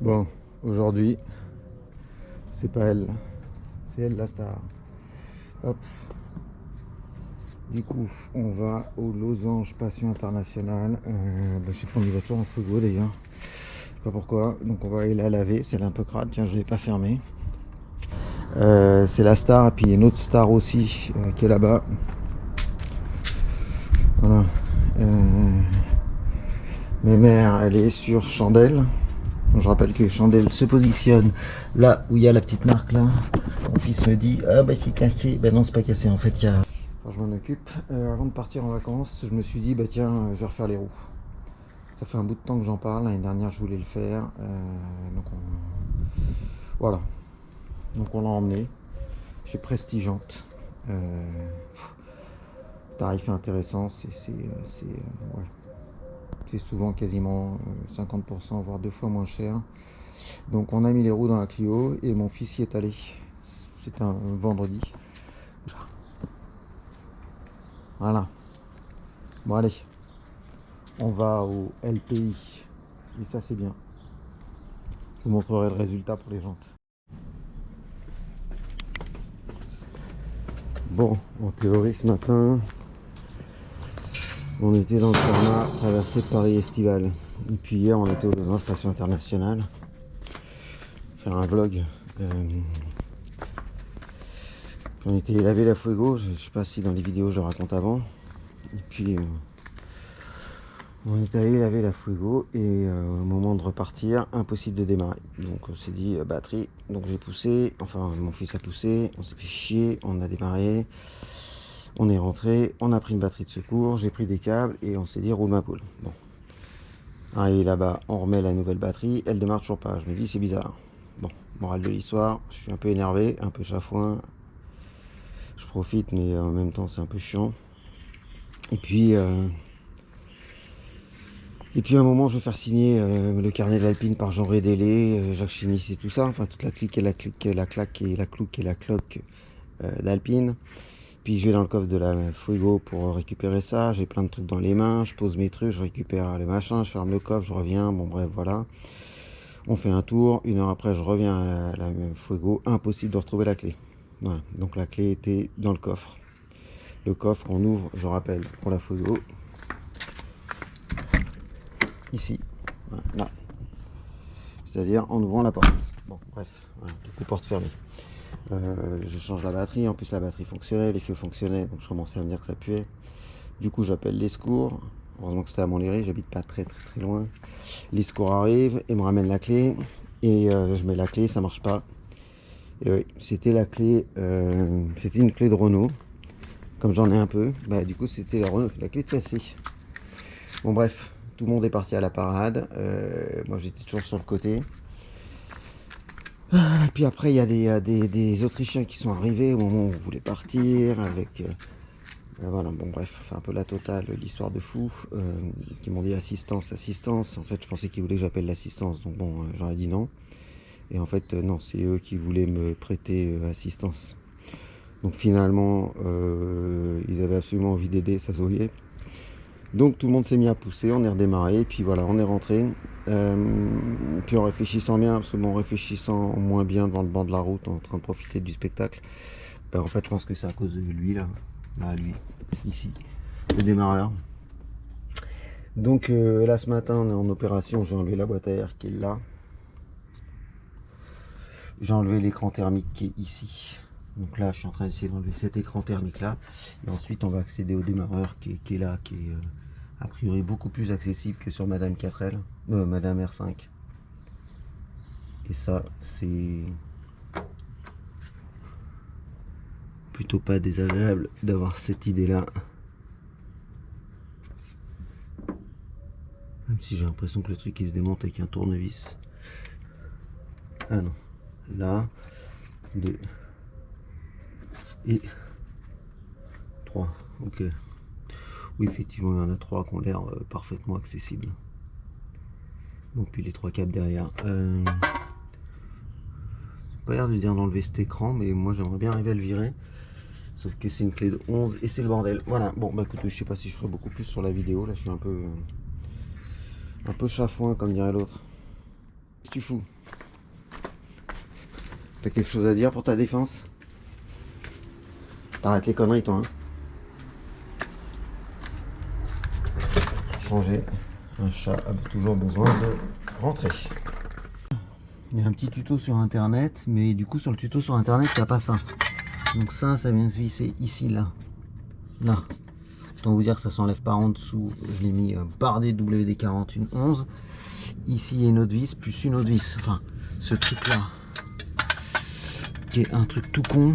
Bon, aujourd'hui, c'est pas elle, c'est elle la star. Hop. Du coup, on va au Losange Passion International. Je sais pas, on y va toujours en frigo d'ailleurs. Je sais pas pourquoi. Donc on va aller la laver. C'est un peu crade. Tiens, je l'ai pas fermé. C'est la star. Et puis il y a une autre star aussi qui est là-bas. Voilà. Mes mères, elle est sur Chandelle. Je rappelle que Chandelle se positionne là où il y a la petite marque là. Mon fils me dit ah bah c'est cassé. Ben non, c'est pas cassé en fait. Il y a... Alors, je m'en occupe. Avant de partir en vacances, je me suis dit bah tiens, je vais refaire les roues. Ça fait un bout de temps que j'en parle. L'année dernière, je voulais le faire. Voilà. Donc on l'a emmené chez Prestigeante. Tarif intéressant. Ouais. C'est souvent quasiment 50% voire 2 fois moins cher. Donc on a mis les roues dans la Clio et mon fils y est allé. C'était un vendredi. Voilà. Bon allez, on va au LPI. Et ça c'est bien. Je vous montrerai le résultat pour les jantes. Bon, en théorie ce matin, on était dans le format traversée de Paris estivale. Et puis hier on était au Losange Passion International. Faire un vlog. On était laver la Fuego, je sais pas si dans les vidéos je le raconte avant. Et puis on est allé laver la Fuego et au moment de repartir, impossible de démarrer. Donc on s'est dit batterie, donc j'ai poussé, enfin mon fils a poussé, on s'est fait chier, on a démarré, on est rentré, on a pris une batterie de secours, j'ai pris des câbles et on s'est dit roule ma poule. Bon, arrivé là-bas, on remet la nouvelle batterie, elle démarre toujours pas, je me dis c'est bizarre. Bon, morale de l'histoire, je suis un peu énervé, un peu chafouin, je profite mais en même temps c'est un peu chiant. Et puis à un moment, je vais faire signer le carnet de l'Alpine par Jean Rédélé, Jacques Chinis et tout ça. Enfin, toute la clique et la claque et la clouque et la cloque d'Alpine. Puis je vais dans le coffre de la Fuego pour récupérer ça. J'ai plein de trucs dans les mains. Je pose mes trucs, je récupère les machins, je ferme le coffre, je reviens. Bon, bref, voilà. On fait un tour. 1 heure après, je reviens à la Fuego. Impossible de retrouver la clé. Voilà. Donc la clé était dans le coffre. Le coffre, on ouvre, je rappelle, pour la Fuego. Ici, là, c'est-à-dire en ouvrant la porte. Bon, bref, voilà, du coup, porte fermée. Je change la batterie, en plus la batterie fonctionnait, les feux fonctionnaient, donc je commençais à me dire que ça puait. Du coup, j'appelle les secours. Heureusement que c'était à Montlhéry, j'habite pas très loin. Les secours arrivent et me ramènent la clé. Et je mets la clé, ça marche pas. Et oui, c'était la clé, c'était une clé de Renault. Comme j'en ai un peu, bah du coup c'était la clé de cassée. Bon bref, tout le monde est parti à la parade. Moi j'étais toujours sur le côté. Et puis après il y a des Autrichiens qui sont arrivés au moment où on voulait partir avec voilà, bon bref, enfin un peu la totale, l'histoire de fou, qui m'ont dit assistance. En fait je pensais qu'ils voulaient que j'appelle l'assistance, donc bon j'aurais dit non. Et en fait non, c'est eux qui voulaient me prêter assistance. Donc finalement ils avaient absolument envie d'aider, ça se voyait. Donc tout le monde s'est mis à pousser, on est redémarré, et puis voilà, on est rentré. Puis en réfléchissant bien, parce que bon, en réfléchissant moins bien devant le banc de la route, en train de profiter du spectacle, en fait je pense que c'est à cause de lui là, lui, ici, le démarreur. Donc là ce matin on est en opération, j'ai enlevé la boîte à air qui est là. J'ai enlevé l'écran thermique qui est ici. Donc là je suis en train d'essayer d'enlever cet écran thermique là. Et ensuite on va accéder au démarreur qui est là, qui est a priori beaucoup plus accessible que sur Madame 4L, Madame R5. Et ça c'est plutôt pas désagréable d'avoir cette idée là. Même si j'ai l'impression que le truc il se démonte avec un tournevis. Ah non. Là, 2 et 3. Ok. Oui, effectivement, il y en a 3 qui ont l'air parfaitement accessibles. Donc, puis les 3 câbles derrière. Pas l'air de dire d'enlever cet écran, mais moi j'aimerais bien arriver à le virer. Sauf que c'est une clé de 11 et c'est le bordel. Voilà, bon, bah écoute, je sais pas si je ferai beaucoup plus sur la vidéo. Là, je suis un peu chafouin, comme dirait l'autre. Tu fous. T'as quelque chose à dire pour ta défense? T'arrêtes les conneries toi, hein. Changer un chat a toujours besoin de rentrer. Il y a un petit tuto sur internet, mais du coup sur le tuto sur internet il n'y a pas ça. Donc ça vient se visser ici, là. Là. Autant vous dire que ça s'enlève pas en dessous. Je l'ai mis bardé WD-40 Ici il y a une autre vis, plus une autre vis. Enfin, ce truc là, qui est un truc tout con.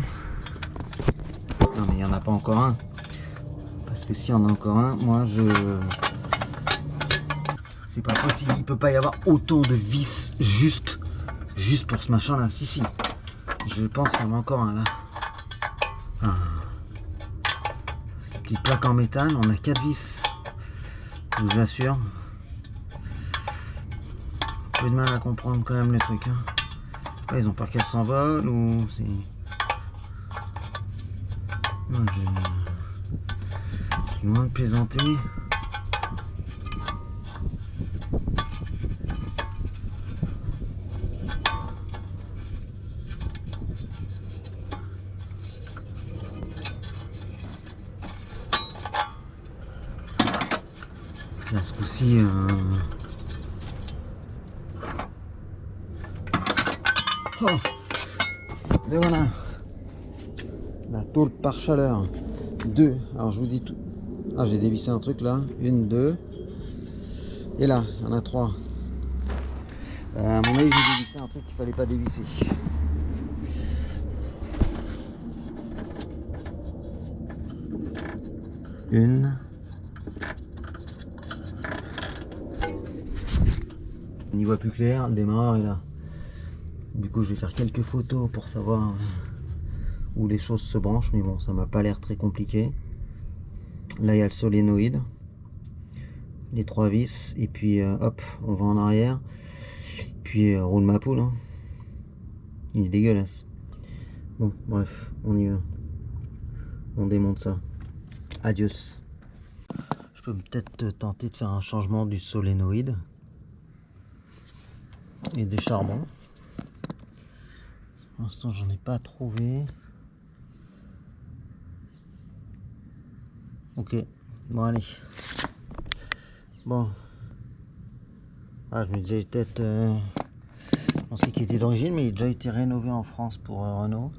Non mais il n'y en a pas encore un. Parce que s'il y en a encore un, moi je... C'est pas possible, il peut pas y avoir autant de vis juste pour ce machin là. Si, je pense qu'il y en a encore un là. Petite plaque en métal, on a 4 vis. Je vous assure. J'ai de mal à comprendre quand même le truc. Hein. Là, ils ont peur qu'elle s'envole ou c'est... Non, je suis loin de plaisanter. Là, ce coup-ci, oh, et voilà, la tôle par chaleur. 2, alors je vous dis tout. Ah, j'ai dévissé un truc là, 1, 2, et là, il y en a 3. À mon avis, j'ai dévissé un truc qu'il fallait pas dévisser. Une. On y voit plus clair, le démarreur est là. Du coup, je vais faire quelques photos pour savoir où les choses se branchent, mais bon, ça m'a pas l'air très compliqué. Là, il y a le solénoïde, les 3 vis, et puis hop, on va en arrière. Puis roule ma poule, hein. Il est dégueulasse. Bon, bref, on y va. On démonte ça. Adios. Je peux peut-être tenter de faire un changement du solénoïde et des charbons. Pour l'instant, j'en ai pas trouvé. Ok, bon allez. Bon. Ah, je me disais peut-être... on sait qu'il était d'origine, mais il a déjà été rénové en France pour Renault.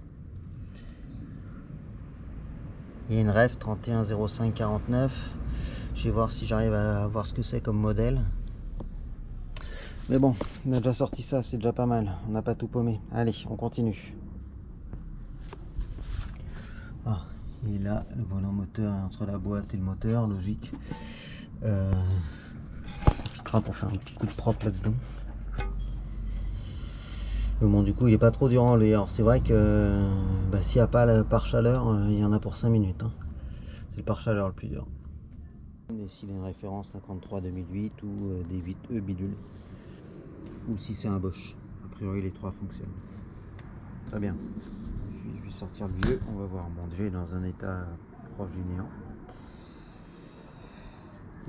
Il y a une REF 310549. Je vais voir si j'arrive à voir ce que c'est comme modèle. Mais bon, on a déjà sorti ça, c'est déjà pas mal. On n'a pas tout paumé. Allez, on continue. Ah, et là, le volant moteur est entre la boîte et le moteur, logique. Profitera pour faire un petit coup de propre là-dedans. Mais bon, du coup, il n'est pas trop dur à enlever. Alors, c'est vrai que s'il n'y a pas le pare-chaleur, il y en a pour 5 minutes. Hein. C'est le pare-chaleur le plus dur. Et s'il a une référence 53 2008 ou des 8E bidule. Ou si c'est un Bosch. A priori, les 3 fonctionnent. Très bien. Je vais sortir le vieux. On va voir. Bon, déjà, il est dans un état proche du néant.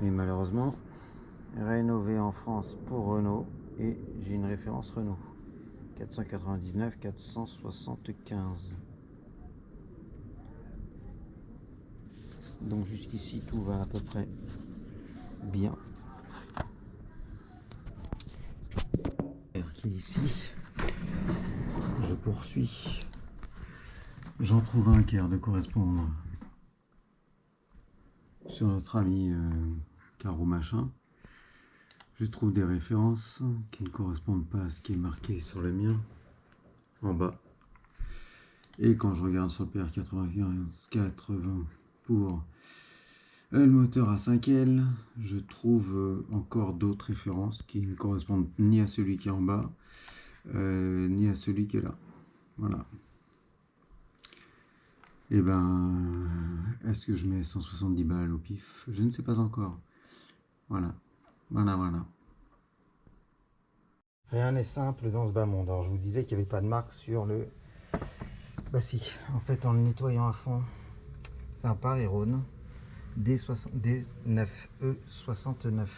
Mais malheureusement, rénové en France pour Renault. Et j'ai une référence Renault. 499 475. Donc jusqu'ici tout va à peu près bien. Qui est ici. Je poursuis. J'en trouve un qui a l'air de correspondre sur notre ami Caro machin. Je trouve des références qui ne correspondent pas à ce qui est marqué sur le mien en bas. Et quand je regarde sur le PR9580 pour le moteur à 5L, je trouve encore d'autres références qui ne correspondent ni à celui qui est en bas, ni à celui qui est là. Voilà. Et ben, est-ce que je mets 170 balles au pif? Je ne sais pas encore. Voilà. Voilà. Rien n'est simple dans ce bas monde. Alors je vous disais qu'il n'y avait pas de marque sur le... Bah si, en fait en le nettoyant à fond, c'est un Parirone D9E69.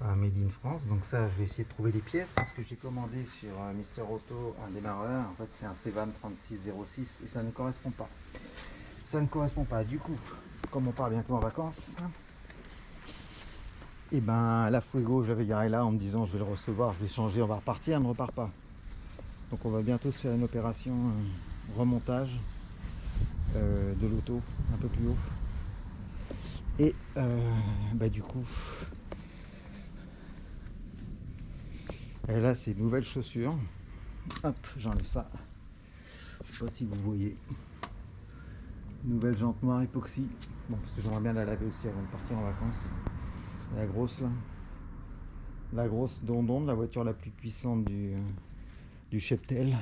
Made in France. Donc ça, je vais essayer de trouver les pièces parce que j'ai commandé sur Mister Auto un démarreur. En fait, c'est un Cevan 3606 et ça ne correspond pas. Ça ne correspond pas. Du coup, comme on part bientôt en vacances, et ben la Fuego, j'avais garé là en me disant je vais le recevoir, je vais changer, on va repartir, elle ne repart pas. Donc on va bientôt se faire une opération remontage de l'auto un peu plus haut. Et du coup, et là c'est une nouvelle chaussure. Hop, j'enlève ça. Je sais pas si vous voyez. Nouvelle jante noire époxy. Bon, parce que j'aimerais bien la laver aussi avant de partir en vacances. La grosse là. La grosse Dondon, la voiture la plus puissante du cheptel.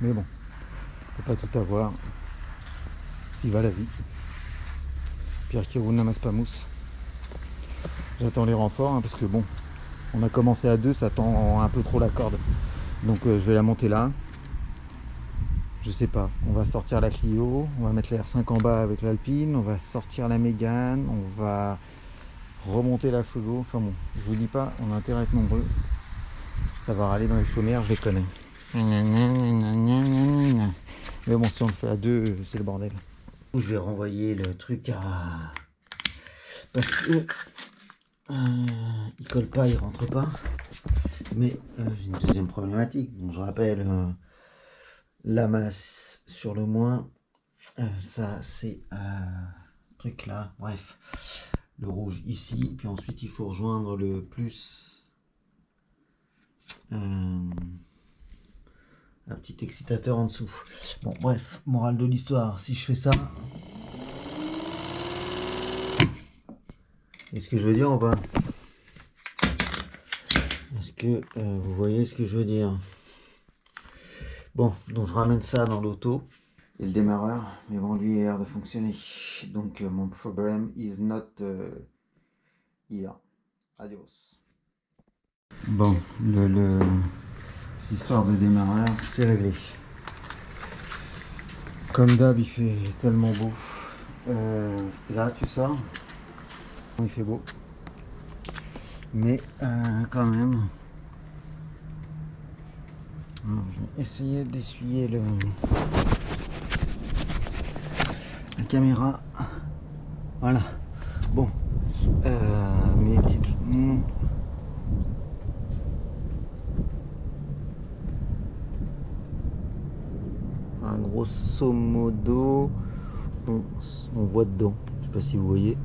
Mais bon, faut pas tout avoir. S'y va la vie. Pierre qui roule n'amasse pas mousse. J'attends les renforts parce que bon, on a commencé à 2, ça tend un peu trop la corde. Donc je vais la monter là. Je sais pas, on va sortir la Clio, on va mettre la R5 en bas avec l'Alpine, on va sortir la Mégane, on va remonter la Fuego. Enfin bon, je vous dis pas, on a intérêt à être nombreux. Ça va râler dans les chaumières, je les connais. Mais bon, si on le fait à 2, c'est le bordel. Je vais renvoyer le truc à... Parce que il colle pas, il rentre pas. Mais j'ai une deuxième problématique. Donc je rappelle la masse sur le moins. Ça c'est truc là. Bref, le rouge ici. Puis ensuite il faut rejoindre le plus. Un petit excitateur en dessous. Bon bref, morale de l'histoire. Si je fais ça. Est-ce que je veux dire ou pas? Est-ce que vous voyez ce que je veux dire? Bon, donc je ramène ça dans l'auto et le démarreur, mais bon, lui il a l'air de fonctionner. Donc mon problème is not here. Adios. Bon, cette histoire de démarreur, c'est réglé. Comme d'hab, il fait tellement beau. C'était là, tu sors. Il fait beau. Mais quand même. Alors, je vais essayer d'essuyer la caméra. Voilà. Bon. Mes petites... grosso modo, on voit dedans. Je sais pas si vous voyez.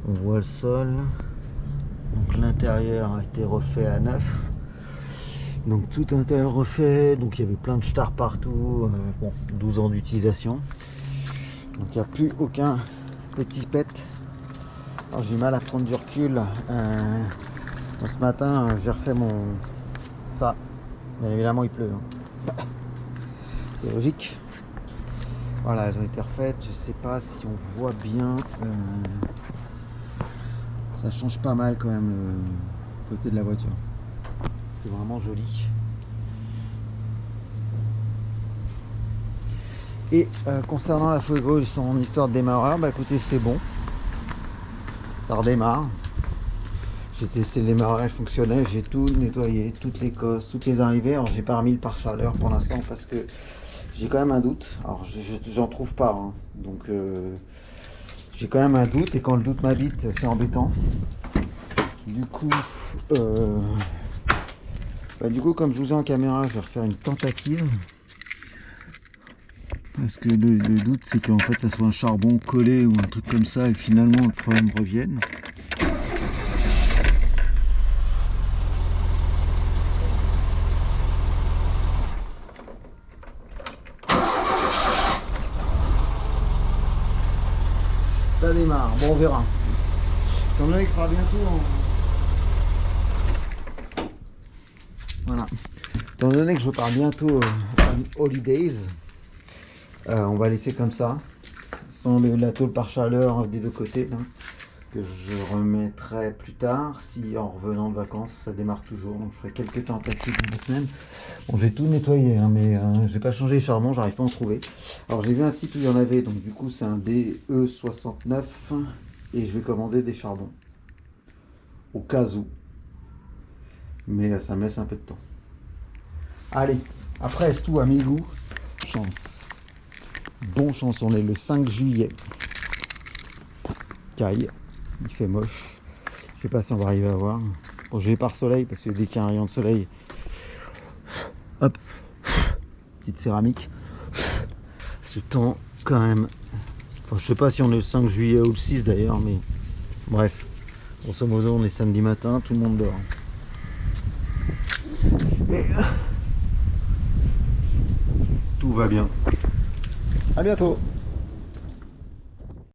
On voit le sol. Donc l'intérieur a été refait à neuf. Donc tout intérieur refait. Donc il y avait plein de stars partout. Bon, 12 ans d'utilisation. Donc il n'y a plus aucun petit pet. Alors j'ai mal à prendre du recul. Ce matin j'ai refait ça. Bien évidemment il pleut. C'est logique. Voilà, elles ont été refaites. Je sais pas si on voit bien. Ça change pas mal quand même le côté de la voiture. C'est vraiment joli. Et concernant la Fuego et son histoire de démarreur, bah écoutez, c'est bon. Ça redémarre. J'ai testé le démarrage, fonctionnait, j'ai tout nettoyé, toutes les cosses, toutes les arrivées. Alors j'ai pas remis le pare-chaleur pour l'instant parce que j'ai quand même un doute. Alors j'en trouve pas, hein. Donc j'ai quand même un doute et quand le doute m'habite, c'est embêtant. Du coup, comme je vous ai en caméra, je vais refaire une tentative. Parce que le doute, c'est qu'en fait, ça soit un charbon collé ou un truc comme ça et que finalement le problème revienne. Ça démarre, bon on verra. Étant donné qu'il fera bientôt voilà. Étant donné que je pars bientôt en holidays, on va laisser comme ça, sans la tôle par chaleur des deux côtés, là, que je remettrai plus tard, si en revenant de vacances ça démarre toujours. Donc je ferai quelques tentatives dans la semaine. Bon, j'ai tout nettoyé, hein, mais j'ai pas changé les charbons, j'arrive pas à en trouver. Alors j'ai vu un site où il y en avait, donc du coup c'est un DE69 et je vais commander des charbons. au cas où. Mais ça me laisse un peu de temps. Allez, après c'est tout, amigos. Chance. Bon chance, on est le 5 juillet. Caille, il fait moche. Je sais pas si on va arriver à voir. Bon, je vais par soleil parce que dès qu'il y a un rayon de soleil, hop, petite céramique. Ce temps, quand même. Enfin, je sais pas si on est le 5 juillet ou le 6 d'ailleurs, mais bref. Grosso modo, on est samedi matin, tout le monde dort. Et tout va bien. À bientôt.